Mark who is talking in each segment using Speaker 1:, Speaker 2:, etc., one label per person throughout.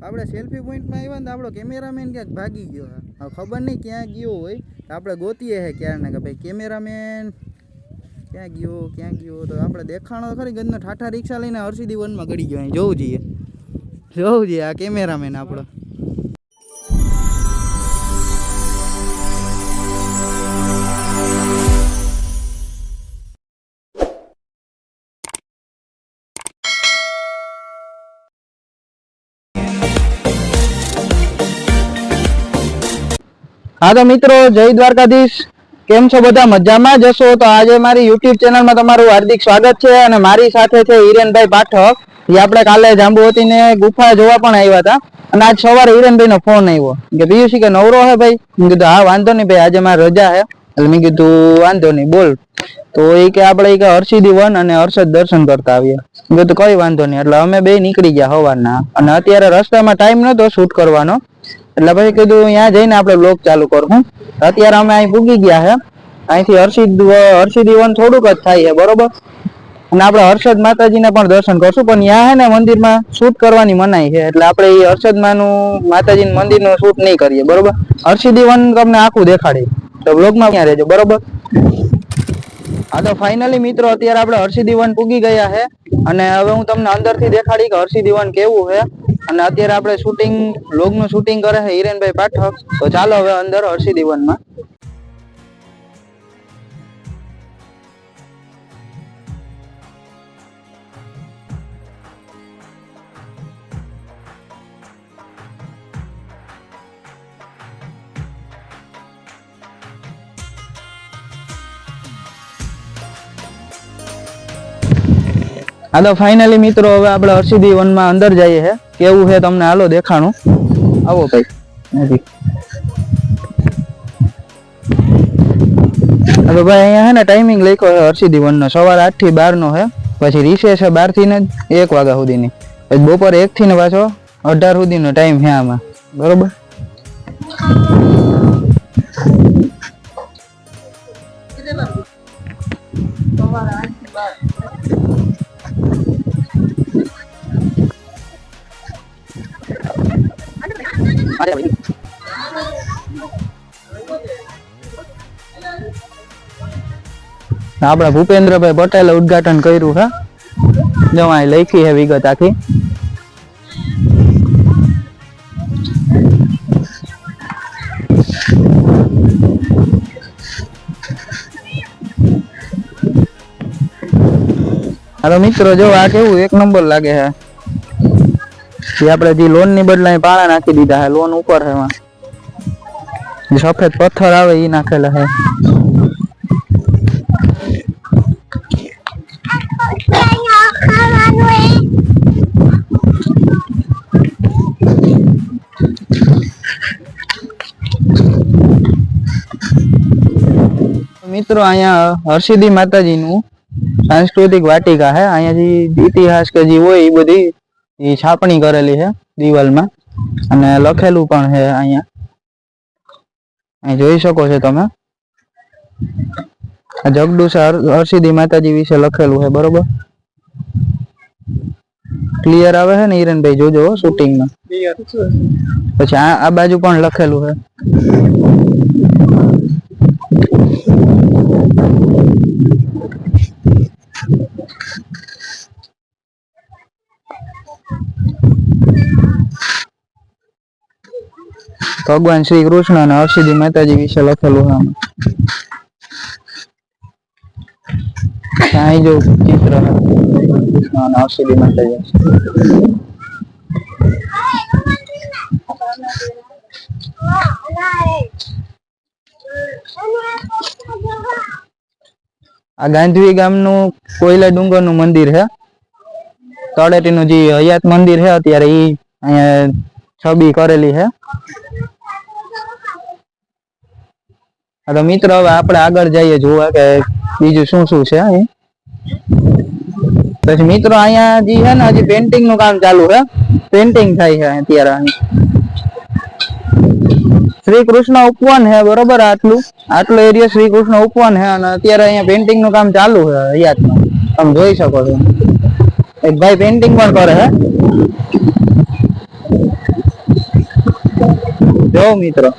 Speaker 1: આપણે સેલ્ફી પોઈન્ટમાં આવ્યા ને તો આપણો કેમેરામેન ક્યાંક ભાગી ગયો હે. હવે ખબર નહીં ક્યાં ગયો હોય તો આપણે ગોતીએ હે ક્યારના કે ભાઈ કેમેરામેન ક્યાં ગયો તો આપણે દેખાણો ખરી ગંદનો ઠાઠા રિક્ષા લઈને હર્ષિદી વનમાં ગળી ગયો. અહીં જોવું જોઈએ આ કેમેરામેન આપણો. હા તો મિત્રો, જય દ્વારકાધીશ. કેમ છો બધા? મજામાં જશો? તો આજે મારી યુટ્યુબ ચેનલમાં તમારું હાર્દિક સ્વાગત છે અને મારી સાથે છે હિરેનભાઈ પાઠક. જે આપણે કાલે જાંબુવતી ને ગુફા જોવા પણ આવ્યા હતા અને આજ સવારે હિરેનભાઈ નો ફોન આવ્યો કે પિયુષી કે નવરો હે ભાઈ? મેં કીધું હા વાંધો નહીં ભાઈ, આજે મારી રજા હે. એટલે મેં કીધું વાંધો નહીં, બોલ. તો એ કે આપણે કે હર્ષિદી વન અને હર્ષદ દર્શન કરતા આવીએ. મેં કીધું કઈ વાંધો નહીં. એટલે અમે બે નીકળી ગયા સવારના અને અત્યારે રસ્તામાં ટાઈમ નતો શૂટ કરવાનો એટલે પછી કીધું ત્યાં જઈને આપણે બ્લોગ ચાલુ કરવું. અત્યારે અમે અહીં પૂગી ગયા છે. અહીંથી હર્ષિદી વન થોડુંક જ થાય છે, બરોબર. અને આપણે હર્ષદ માતાજીને પણ દર્શન કરશું, પણ ત્યાં હે ને મંદિરમાં શૂટ કરવાની મનાઈ છે. એટલે આપણે એ હર્ષદ માતાજી મંદિરનું શૂટ નહીં કરીએ, બરોબર. હર્ષિદી વન તમને આખું દેખાડી તો બ્લોગમાં ક્યાં રહેજો, બરોબર. હા તો ફાઇનલી મિત્રો, અત્યારે આપણે હર્ષિદી વન પૂગી ગયા છે અને હવે હું તમને અંદરથી દેખાડી કે હર્ષિદી વન કેવું છે. અને અત્યારે આપણે બ્લોગનું શૂટિંગ કરે છે હિરેનભાઈ પાઠક. તો ચાલો હવે અંદર હર્ષિદી વનમાં. હા તો ફાઇનલી મિત્રો, હવે આપણે હર્ષિદી વનમાં અંદર જઈએ છે. કેવું છે તમને હાલો દેખાણું. આવો ભાઈ. હવે ભાઈ અહીંયા છે ને ટાઈમિંગ લખ્યો છે હર્ષિદી વનનો, સવારે 8 થી 12 નો છે. પછી રિસેસ છે 12 થી ને 1 વાગ્યા સુધીની. પછી બપોરે 1 થી ને પાછો 18 સુધીનો ટાઈમ છે આમાં, બરોબર. આપડા ભૂપેન્દ્રભાઈ પટેલે ઉદ્ઘાટન કર્યું છે. જો અહીં લખી છે વિગત આખી. હાલો મિત્રો, જો આ કેવું એક નંબર લાગે છે. જે આપણે જે લોન ની બદલાય પાણા નાખી દીધા છે. લોન ઉપર છે, એમાં સફેદ પથ્થર આવે એ નાખેલા છે. મિત્રો, અહીંયા હર્ષિદી માતાજીનું સાંસ્કૃતિક વાટિકા છે. અહીંયા જે ઇતિહાસ કે જે હોય એ બધી એ છાપણી કરેલી છે દિવાલમાં અને લખેલું પણ છે. અહીંયા જોઈ શકો છો તમે. જગડુસા હર્ષિદી માતાજી વિશે લખેલું છે, બરોબર. ક્લિયર આવે છે ને હિરેનભાઈ? જોજો શૂટિંગમાં. પછી આ બાજુ પણ લખેલું છે. ભગવાન શ્રી કૃષ્ણ અને હર્ષિદી માતાજી વિશે લખેલું છે. અહીં જો ચિત્ર કૃષ્ણ અને હર્ષિદી માતાજી. આ ગાંધવી ગામનું કોયલા ડુંગરનું મંદિર છે. તળેટીનું જે હયાત મંદિર છે અત્યારે એ અહીંયા છબી કરેલી છે. તો મિત્રો, હવે આપણે આગળ જઈએ જોવા કે બીજું શું શું છે. પછી મિત્રો, અહીંયા જે છે ને હજી પેન્ટિંગ નું કામ ચાલુ છે. પેન્ટિંગ થાય છે અત્યારે. શ્રી કૃષ્ણ ઉપવન છે, બરોબર. આટલો એરિયા શ્રી કૃષ્ણ ઉપવન છે અને અત્યારે અહીંયા પેન્ટિંગ નું કામ ચાલુ છે હયાતમાં. તમે જોઈ શકો છો. એક ભાઈ પેન્ટિંગ પણ કરે છે. જો મિત્રો,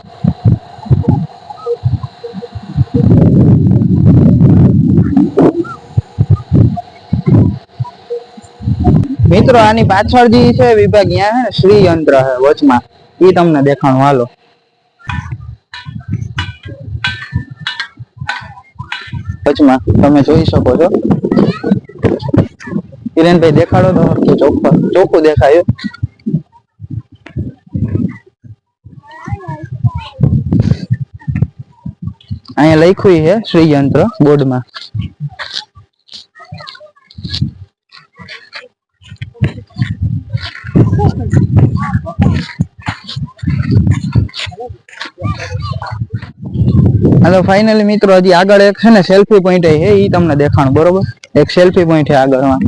Speaker 1: મિત્રો આની પાછળ જે છે વિભાગ ત્યાં હે ને શ્રી યંત્ર હે વચમાં, ઈ તમને દેખાણું હાલો. વચમાં તમે જોઈ શકો છો. કિરણભાઈ દેખાડો તો ચોખ્ખું દેખાય. અહીંયા લખ્યું છે શ્રી યંત્ર બોર્ડમાં. હાલો ફાઇનલી મિત્રો હજી આગળ એક છે ને સેલ્ફી પોઈન્ટ છે ઈ તમને દેખાણું બરોબર. એક સેલ્ફી પોઈન્ટ છે આગળમાં.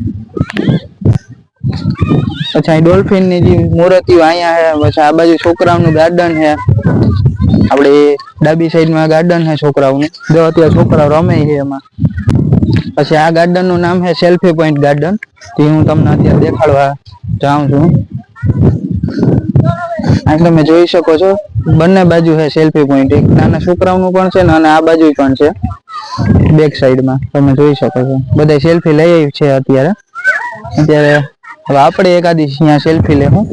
Speaker 1: પછી અહીં ડોલ્ફિન ની જે મૂર્તિઓ અહીંયા છે. પછી આ બાજુ છોકરાઓનું ગાર્ડન છે. આપણે ડાબી સાઈડમાં ગાર્ડન છે છોકરાઓનું. જો અત્યારે છોકરાઓ રમે છે એમાં. પછી આ ગાર્ડન નું નામ છે સેલ્ફી પોઈન્ટ ગાર્ડન. તે હું તમને અત્યારે દેખાડવા જાઉં છું. આ તમે જોઈ શકો છો બંને બાજુ છે સેલ્ફી પોઈન્ટ. એક નાના છોકરાઓનું પણ છે ને અને આ બાજુ પણ છે. બેક સાઈડમાં તમે જોઈ શકો છો. બધા સેલ્ફી લઈ છે અત્યારે. હવે આપણે એકાદી અહીંયા સેલ્ફી લેવું.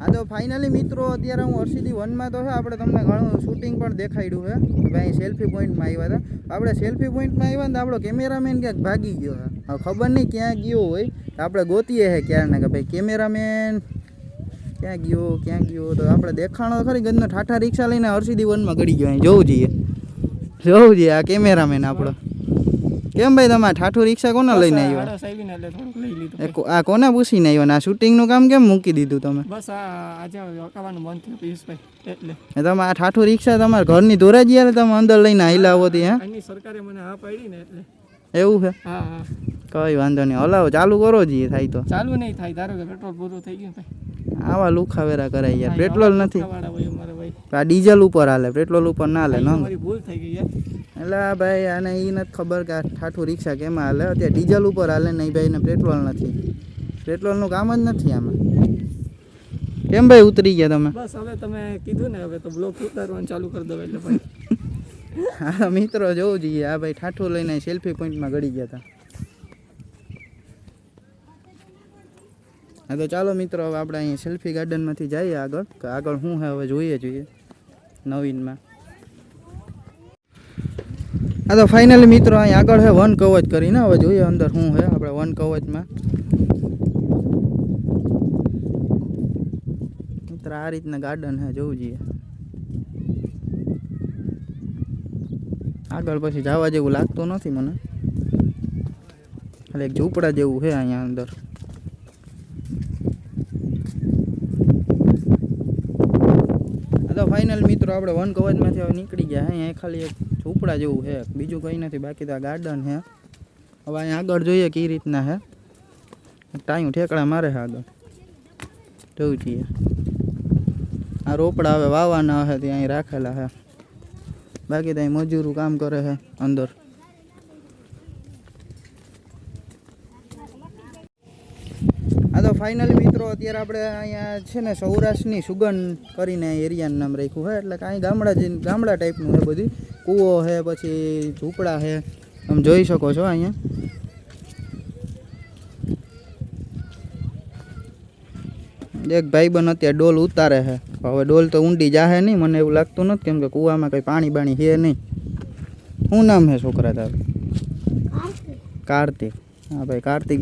Speaker 1: હા તો ફાઇનલી મિત્રો અત્યારે હું હર્ષિદી વનમાં તો છે આપણે તમને ઘણું શૂટિંગ પણ દેખાડ્યું છે કે ભાઈ સેલ્ફી પોઈન્ટમાં આવ્યા હતા. આપણે સેલ્ફી પોઈન્ટમાં આવ્યા ને આપણો કેમેરામેન ક્યાંક ભાગી ગયો છે. હવે ખબર નહીં ક્યાં ગયો હોય તો આપણે ગોતીએ છે ક્યારને કે ભાઈ કેમેરામેન ક્યાં ગયો તો આપણે દેખાણો ખરી ગંદનો ઠાઠા રિક્ષા લઈને હર્ષિદી વનમાં ગળી ગયો. અહીં જોવું જોઈએ આ કેમેરામેન આપણો. કેમ ભાઈ તમે ઠાઠું રિક્ષા કોને લઈને આવ્યો? આ કોને પૂછીને આવ્યો ને આ શૂટિંગનું કામ કેમ મૂકી દીધું તમે?
Speaker 2: બસ આજે અકાવાનું બંધ થયું પિયુષભાઈ એટલે.
Speaker 1: તમે આ ઠાઠું રિક્ષા તમારા ઘરની દોરા જ યાર તમે અંદર લઈને આયલા હોતી હે?
Speaker 2: આની સરકારે મને હા પાડી ને એટલે.
Speaker 1: એવું છે?
Speaker 2: હા હા.
Speaker 1: કઈ વાંધો નહીં, હલાવો ચાલુ કરો જઈએ થાય તો.
Speaker 2: ચાલુ નહીં થાય, ધારો કે પેટ્રોલ પૂરું થઈ ગયું ભાઈ.
Speaker 1: આવા લુખાવેરા કરાય યાર, પેટ્રોલ નથી. આ ડીઝલ ઉપર હાલે, પેટ્રોલ ઉપર ના હાલે.
Speaker 2: મારી ભૂલ થઈ ગઈ યાર.
Speaker 1: એટલે ભાઈ આને એ નથી ખબર કે આ ઠાઠું રિક્ષા કેમાં હાલે. અત્યારે ડીઝલ ઉપર હાલે નહીં ભાઈ ને પેટ્રોલ નથી. પેટ્રોલનું કામ જ નથી આમાં. કેમ ભાઈ ઉતરી ગયા તમે?
Speaker 2: બસ હવે તમે કીધું ને હવે તો બ્લોક ઉતારવાનું ચાલુ કરી દો એટલે ભાઈ.
Speaker 1: હા મિત્રો જોવું જોઈએ. આ ભાઈ ઠાઠું લઈને સેલ્ફી પોઈન્ટમાં ગળી ગયા હતા. હા તો ચાલો મિત્રો હવે આપણે અહીં સેલ્ફી ગાર્ડનમાંથી જઈએ આગળ. આગળ શું છે હવે જોઈએ નવીનમાં. હા તો ફાઇનલી મિત્રો અહીં આગળ છે વન કવચ કરીને. હવે જોઈએ અંદર શું છે આપણે વન કવચમાં. મિત્ર આ રીતના ગાર્ડન છે, જોવું જોઈએ. આગળ પછી જવા જેવું લાગતું નથી મને. એટલે એક ઝૂંપડા જેવું છે અહીંયા અંદર. તો ફાઇનલ મિત્રો આપણે વન કવચમાંથી હવે નીકળી ગયા. અહીંયા ખાલી એક ઝૂંપડા જેવું છે, બીજું કંઈ નથી. બાકી તો આ ગાર્ડન છે. હવે અહીંયા આગળ જોઈએ કઈ રીતના છે. ટાઈમ ઠેકડા મારે છે આગળ, જોવું છીએ. આ રોપડા હવે વાવવાના હશે ત્યાં અહીં રાખેલા છે. બાકી ત્યાં મજૂરો કામ કરે છે અંદર. હા તો ફાઇનલી મિત્રો અત્યારે આપણે અહીંયા છે ને સૌરાષ્ટ્રની સુગંધ કરીને એરિયાનું નામ રાખ્યું છે. એટલે કાંઈ ગામડા ટાઈપનું છે બધી. કૂવો છે, પછી ઝૂંપડા છે, તમે જોઈ શકો છો અહીંયા. એક ભાઈબંધ અત્યારે ડોલ ઉતારે છે. હવે ડોલ તો ઊંડી જાહે નહીં મને એવું લાગતું નથી, કેમ કે કૂવામાં કંઈ પાણી બાણી છે નહીં. શું નામ છે છોકરા તારું? કાર્તિક. હા ભાઈ કાર્તિક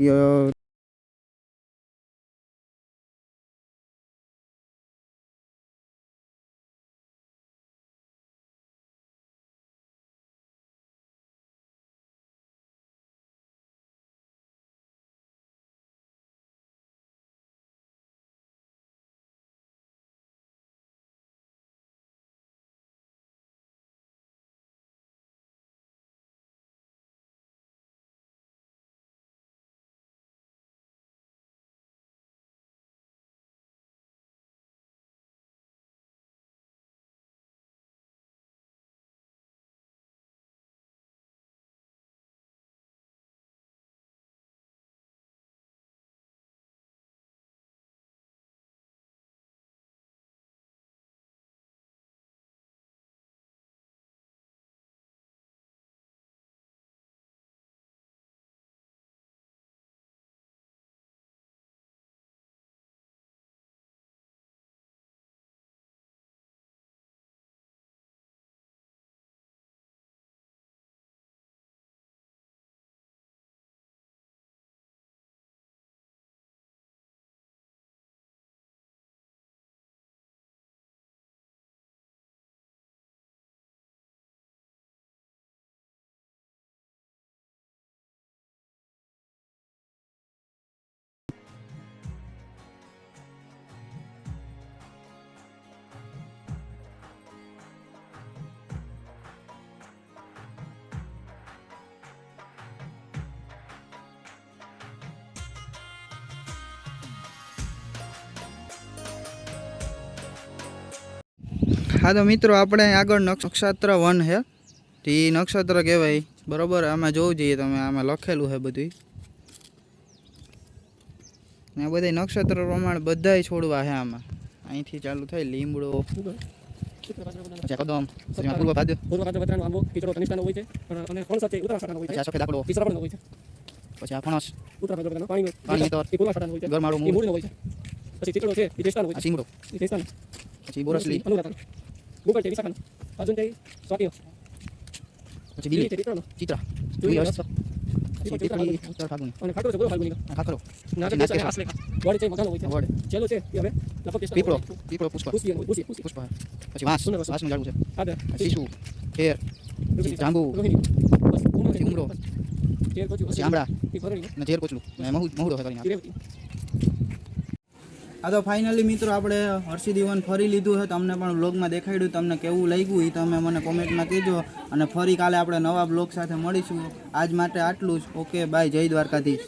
Speaker 1: હા તો મિત્રો આપણે અહીં આગળ નક્ષત્ર વન છે તો એ નક્ષત્ર કહેવાય બરોબર. આમાં જોવું જોઈએ તમે, આમાં લખેલું છે બધું ને બધા નક્ષત્ર પ્રમાણે બધાય છોડવા છે આમાં. અહીંથી ચાલુ થાય લીમડો, પછી કદમ, પછી પૂર્વ ભાદ્ર,
Speaker 2: આંબો કીચડો કનિષ્ઠાનો હોય છે અને ફણસ છે ઉત્તરાષાઢાનો હોય છે.
Speaker 1: પછી આ સફેદ આકડો,
Speaker 2: તીસરાનો હોય છે.
Speaker 1: પછી આ ફણસ,
Speaker 2: ઉત્તરાષાઢાનો પાણીનો
Speaker 1: પાણીનો
Speaker 2: એ પૂર્વાષાઢાનો હોય છે.
Speaker 1: ગરમાળો,
Speaker 2: એ મૂળનો હોય છે. પછી ચીકડો છે એ જ્યેષ્ઠાનો હોય
Speaker 1: આ
Speaker 2: છે.
Speaker 1: સીમડો,
Speaker 2: એ જ્યેષ્ઠાનો.
Speaker 1: પછી બોરસલી,
Speaker 2: અનુરાધાનો. ગુગળ છે વિશાખાનો. અર્જુન છે સ્વાતિનો.
Speaker 1: પછી
Speaker 2: બીલી
Speaker 1: બીલી,
Speaker 2: છે ચિત્રાનો.
Speaker 1: ચિત્રા,
Speaker 2: જુઈ
Speaker 1: જુઈ
Speaker 2: અસ્ત.
Speaker 1: પછી પીપળી, ઉત્તર ફાલ્ગુની,
Speaker 2: અને ખાટલો છે બોલો ફાલ્ગુનીનો.
Speaker 1: આ ખાખરો,
Speaker 2: નાગર
Speaker 1: નાગકેશ.
Speaker 2: છે હાસલેખા. વડ છે મઘાનો હોય છે.
Speaker 1: વડ,
Speaker 2: ચેલો છે એ હવે લગભગ
Speaker 1: પીપળો, પીપળો પુષ્પ,
Speaker 2: પુષ્પિયન હોય પુષ્પિ
Speaker 1: પુષ્પ, પછી વાંસ,
Speaker 2: સુંદર વસ્તુ.
Speaker 1: વાંસનું ઝાડવું છે,
Speaker 2: આદર
Speaker 1: શીશુ, ખેર, પછી જાંબુ,
Speaker 2: રોહિણી બસ
Speaker 1: પછી ઉમરો,
Speaker 2: ચેર કોચું
Speaker 1: પછી આંબળા
Speaker 2: એ ભરણી
Speaker 1: અને ઝેર કોચલું અને મહુડો છે કરીને.
Speaker 2: રેવતી.
Speaker 1: આ તો ફાઇનલી મિત્રો આપણે હર્ષિદી વન ફરી લીધું છે. તમને પણ બ્લોગમાં દેખાડ્યું, તમને કેવું લાગ્યું એ તમે મને કોમેન્ટમાં કહેજો. અને ફરી કાલે આપણે નવા બ્લોગ સાથે મળીશું. આજ માટે આટલું જ. ઓકે બાય, જય દ્વારકાધીશ.